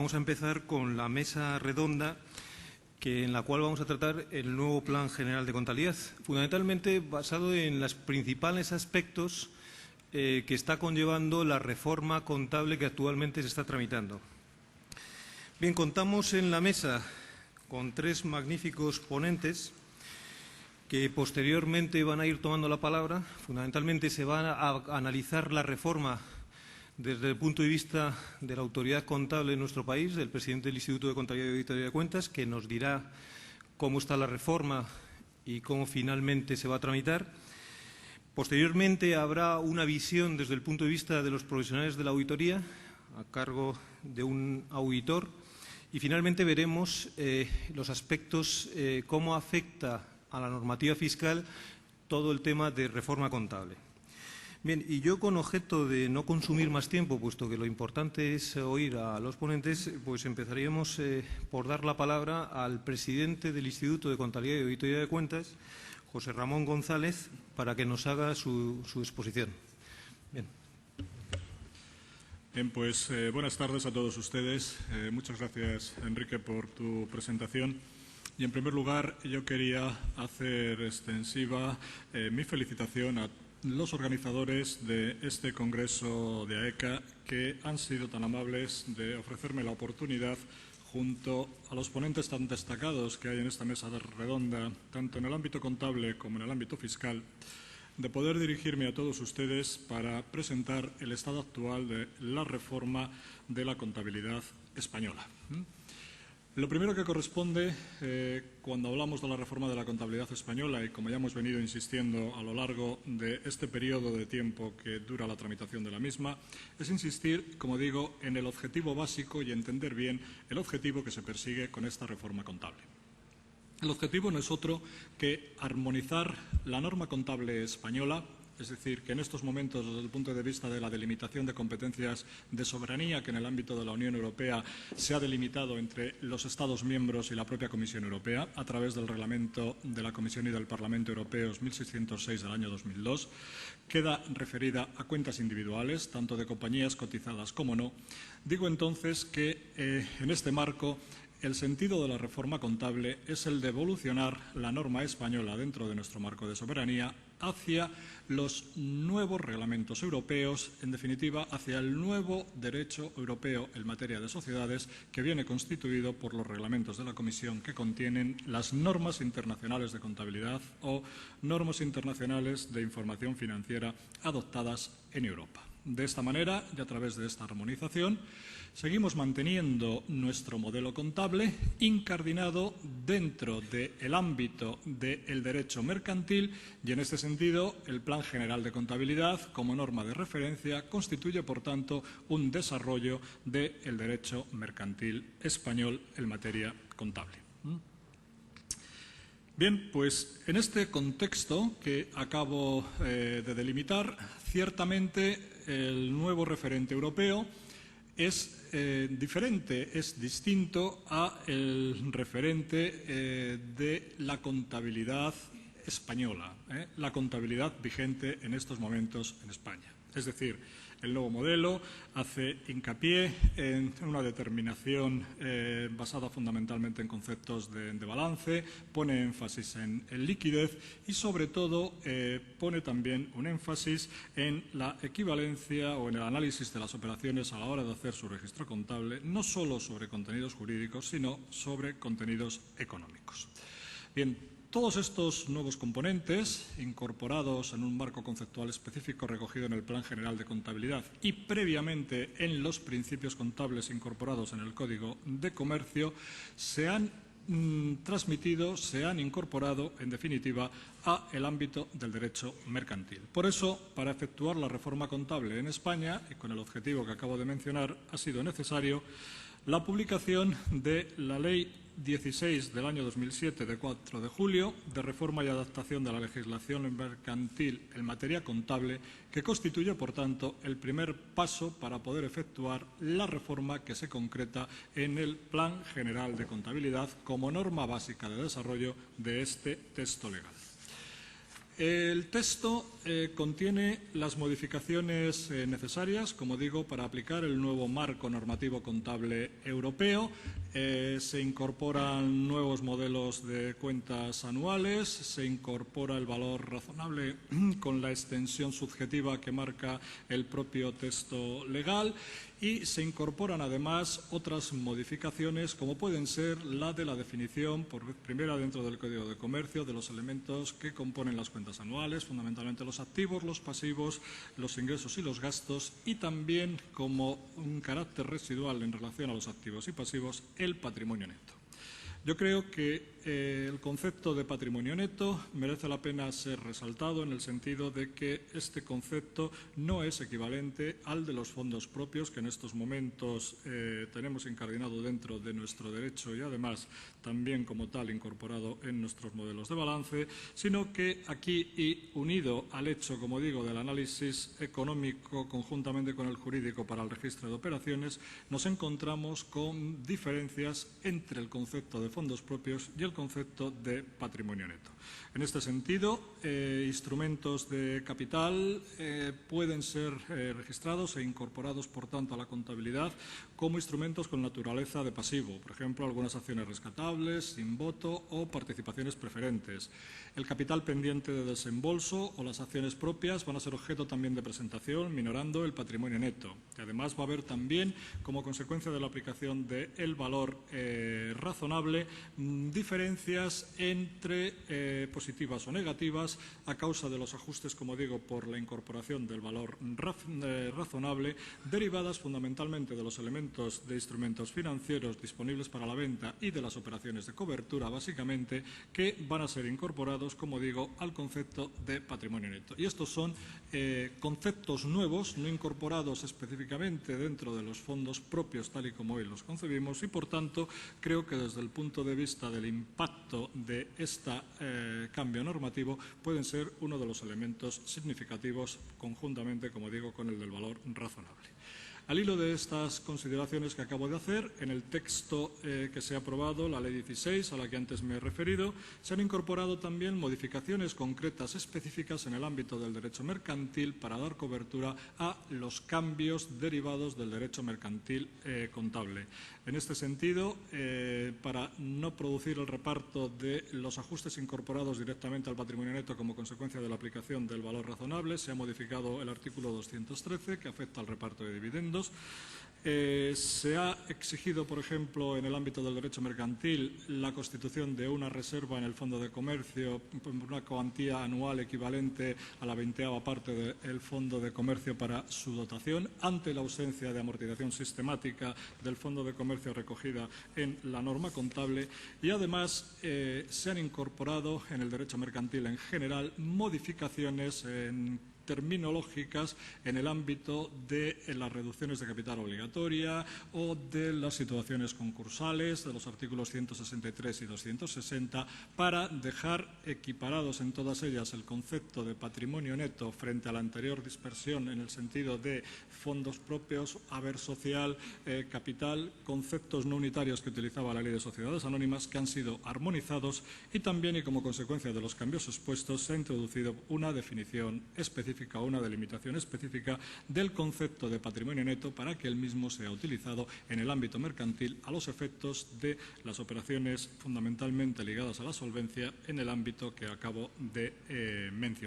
Vamos a empezar con la mesa redonda en la cual vamos a tratar el nuevo Plan General de Contabilidad, fundamentalmente basado en los principales aspectos que está conllevando la reforma contable que actualmente se está tramitando. Bien, contamos en la mesa con tres magníficos ponentes que posteriormente van a ir tomando la palabra. Fundamentalmente se va a analizar la reforma desde el punto de vista de la autoridad contable de nuestro país, del presidente del Instituto de Contabilidad y Auditoría de Cuentas, que nos dirá cómo está la reforma y cómo finalmente se va a tramitar. Posteriormente habrá una visión desde el punto de vista de los profesionales de la auditoría, a cargo de un auditor. Y finalmente veremos los aspectos, cómo afecta a la normativa fiscal todo el tema de reforma contable. Bien, y yo con objeto de no consumir más tiempo, puesto que lo importante es oír a los ponentes, pues empezaríamos por dar la palabra al presidente del Instituto de Contabilidad y Auditoría de Cuentas, José Ramón González, para que nos haga su exposición. Bien. Bien, pues buenas tardes a todos ustedes. Muchas gracias, Enrique, por tu presentación. Y, en primer lugar, yo quería hacer extensiva mi felicitación a los organizadores de este Congreso de AECA, que han sido tan amables de ofrecerme la oportunidad, junto a los ponentes tan destacados que hay en esta mesa redonda, tanto en el ámbito contable como en el ámbito fiscal, de poder dirigirme a todos ustedes para presentar el estado actual de la reforma de la contabilidad española. Lo primero que corresponde, cuando hablamos de la reforma de la contabilidad española, y como ya hemos venido insistiendo a lo largo de este periodo de tiempo que dura la tramitación de la misma, es insistir, como digo, en el objetivo básico y entender bien el objetivo que se persigue con esta reforma contable. El objetivo no es otro que armonizar la norma contable española, es decir, que en estos momentos, desde el punto de vista de la delimitación de competencias de soberanía que en el ámbito de la Unión Europea se ha delimitado entre los Estados miembros y la propia Comisión Europea a través del Reglamento de la Comisión y del Parlamento Europeos 1606 del año 2002, queda referida a cuentas individuales, tanto de compañías cotizadas como no. Digo entonces que en este marco el sentido de la reforma contable es el de evolucionar la norma española dentro de nuestro marco de soberanía hacia los nuevos reglamentos europeos, en definitiva, hacia el nuevo derecho europeo en materia de sociedades, que viene constituido por los reglamentos de la Comisión que contienen las normas internacionales de contabilidad o normas internacionales de información financiera adoptadas en Europa. De esta manera, y a través de esta armonización, seguimos manteniendo nuestro modelo contable incardinado dentro del ámbito del derecho mercantil, y en este sentido el Plan General de Contabilidad, como norma de referencia, constituye por tanto un desarrollo del derecho mercantil español en materia contable. Bien, pues en este contexto que acabo de delimitar, ciertamente el nuevo referente europeo es diferente, es distinto al referente de la contabilidad española, la contabilidad vigente en estos momentos en España. Es decir, el nuevo modelo hace hincapié en una determinación basada fundamentalmente en conceptos de balance, pone énfasis en liquidez y, sobre todo, pone también un énfasis en la equivalencia o en el análisis de las operaciones a la hora de hacer su registro contable, no solo sobre contenidos jurídicos, sino sobre contenidos económicos. Bien, todos estos nuevos componentes, incorporados en un marco conceptual específico recogido en el Plan General de Contabilidad y previamente en los principios contables incorporados en el Código de Comercio, se han transmitido, se han incorporado, en definitiva, al ámbito del derecho mercantil. Por eso, para efectuar la reforma contable en España, y con el objetivo que acabo de mencionar, ha sido necesario la publicación de la Ley 16 del año 2007, de 4 de julio, de reforma y adaptación de la legislación mercantil en materia contable, que constituye, por tanto, el primer paso para poder efectuar la reforma que se concreta en el Plan General de Contabilidad como norma básica de desarrollo de este texto legal. El texto contiene las modificaciones necesarias, como digo, para aplicar el nuevo marco normativo contable europeo. Se incorporan nuevos modelos de cuentas anuales, se incorpora el valor razonable con la extensión subjetiva que marca el propio texto legal y se incorporan además otras modificaciones como pueden ser la de la definición por vez primera dentro del Código de Comercio de los elementos que componen las cuentas anuales, fundamentalmente los activos, los pasivos, los ingresos y los gastos y también como un carácter residual en relación a los activos y pasivos el patrimonio neto. Yo creo que el concepto de patrimonio neto merece la pena ser resaltado en el sentido de que este concepto no es equivalente al de los fondos propios que en estos momentos tenemos incardinado dentro de nuestro derecho y además también como tal incorporado en nuestros modelos de balance, sino que aquí y unido al hecho, como digo, del análisis económico conjuntamente con el jurídico para el registro de operaciones, nos encontramos con diferencias entre el concepto de fondos propios y el concepto de patrimonio neto. En este sentido, instrumentos de capital pueden ser registrados e incorporados, por tanto, a la contabilidad como instrumentos con naturaleza de pasivo, por ejemplo, algunas acciones rescatables, sin voto o participaciones preferentes. El capital pendiente de desembolso o las acciones propias van a ser objeto también de presentación, minorando el patrimonio neto. Y además va a haber también, como consecuencia de la aplicación del valor razonable, diferencias entre positivas o negativas a causa de los ajustes, como digo, por la incorporación del valor razonable, derivadas fundamentalmente de los elementos de instrumentos financieros disponibles para la venta y de las operaciones de cobertura, básicamente, que van a ser incorporados, como digo, al concepto de patrimonio neto. Y estos son conceptos nuevos, no incorporados específicamente dentro de los fondos propios, tal y como hoy los concebimos, y, por tanto, creo que desde el punto de vista del impacto de este cambio normativo pueden ser uno de los elementos significativos conjuntamente, como digo, con el del valor razonable. Al hilo de estas consideraciones que acabo de hacer, en el texto que se ha aprobado, la Ley 16, a la que antes me he referido, se han incorporado también modificaciones concretas específicas en el ámbito del derecho mercantil para dar cobertura a los cambios derivados del derecho mercantil contable. En este sentido, para no producir el reparto de los ajustes incorporados directamente al patrimonio neto como consecuencia de la aplicación del valor razonable, se ha modificado el artículo 213, que afecta al reparto de dividendos. Se ha exigido, por ejemplo, en el ámbito del derecho mercantil, la constitución de una reserva en el Fondo de Comercio por una cuantía anual equivalente a la 20ª parte del Fondo de Comercio para su dotación, ante la ausencia de amortización sistemática del Fondo de Comercio recogida en la norma contable. Y además se han incorporado en el derecho mercantil en general modificaciones terminológicas en el ámbito de las reducciones de capital obligatoria o de las situaciones concursales, de los artículos 163 y 260, para dejar equiparados en todas ellas el concepto de patrimonio neto frente a la anterior dispersión en el sentido de fondos propios, haber social, capital, conceptos no unitarios que utilizaba la Ley de Sociedades Anónimas, que han sido armonizados, y también, y como consecuencia de los cambios expuestos, se ha introducido una definición específica, una delimitación específica del concepto de patrimonio neto para que el mismo sea utilizado en el ámbito mercantil a los efectos de las operaciones fundamentalmente ligadas a la solvencia en el ámbito que acabo de mencionar.